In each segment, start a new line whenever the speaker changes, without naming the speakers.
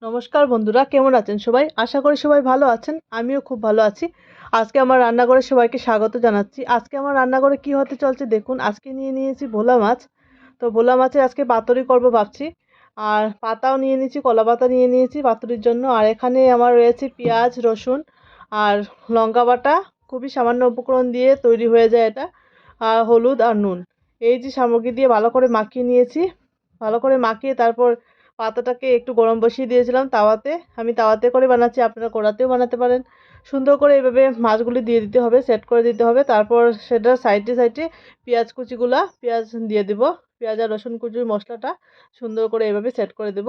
নমস্কার বন্ধুরা, কেমন আছেন সবাই? আশা করি সবাই ভালো আছেন। আমিও খুব ভালো আছি। আজকে আমার রান্নাঘরে সবাইকে স্বাগত জানাচ্ছি। আজকে আমার রান্নাঘরে কি হতে চলছে দেখুন। আজকে নিয়ে নিয়েছি ভোলা মাছ। তো ভোলা মাছের আজকে পাতুরি করব ভাবছি। আর পাতাও নিয়ে নিয়েছি, কলা পাতা নিয়ে নিয়েছি পাতুরির জন্য। আর এখানে আমার রয়েছে পেঁয়াজ, রসুন আর লঙ্কা বাটা। খুবই সামান্য উপকরণ দিয়ে তৈরি হয়ে যায় এটা। আর হলুদ আর নুন। এই যে সামগ্রী দিয়ে ভালো করে মাখিয়ে নিয়েছি। ভালো করে মাখিয়ে তারপর পাতাটাকে একটু গরম বসিয়ে দিয়েছিলাম তাওয়াতে। আমি তাওয়াতে করে বানাচ্ছি, আপনারা কড়াতেও বানাতে পারেন। সুন্দর করে এইভাবে মাছগুলি দিয়ে দিতে হবে, সেট করে দিতে হবে। তারপর সেটার সাইডে সাইডে পেঁয়াজ কুচিগুলা পেঁয়াজ দিয়ে দিব। পেঁয়াজ আর রসুন কুচির মশলাটা সুন্দর করে এইভাবে সেট করে দেব।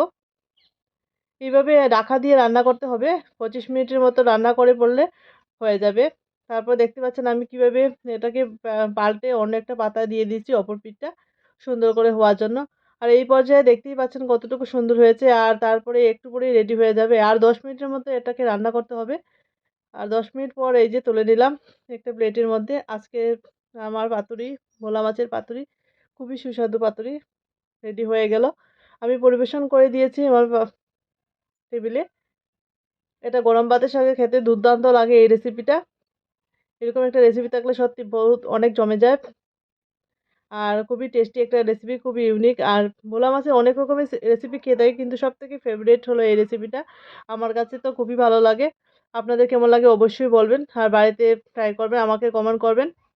এইভাবে ঢাকা দিয়ে রান্না করতে হবে। 25 মিনিটের মতো রান্না করে পড়লে হয়ে যাবে। তারপর দেখতে পাচ্ছেন আমি কিভাবে এটাকে পাল্টে অন্য একটা পাতা দিয়ে দিচ্ছি অপর পিঠটা সুন্দর করে হওয়ার জন্য। আর এই পর্যায়ে দেখতেই পাচ্ছেন কতটুকু সুন্দর হয়েছে। আর তারপরে একটু পরেই রেডি হয়ে যাবে। আর 10 মিনিটের মতো এটাকে রান্না করতে হবে। আর 10 মিনিট পর এই যে তুলে নিলাম একটা প্লেটের মধ্যে। আজকে আমার পাতুরি, ভোলা মাছের পাতুরি, খুবই সুস্বাদু পাতুরি রেডি হয়ে গেল। আমি পরিবেশন করে দিয়েছি আমার টেবিলে। এটা গরম ভাতের সাথে খেতে দুর্দান্ত লাগে এই রেসিপিটা। এরকম একটা রেসিপি থাকলে সত্যি বহুত অনেক জমে যায়। আর খুবই টেস্টি একটা রেসিপি, খুবই ইউনিক। আর ভোলা মাছের অনেক রকমের রেসিপি খেয়ে থাকি, কিন্তু সবথেকে ফেভারিট হলো এই রেসিপিটা। আমার কাছে তো খুবই ভালো লাগে। আপনাদের কেমন লাগে অবশ্যই বলবেন। আর বাড়িতে ট্রাই করবেন, আমাকে কমেন্ট করবেন।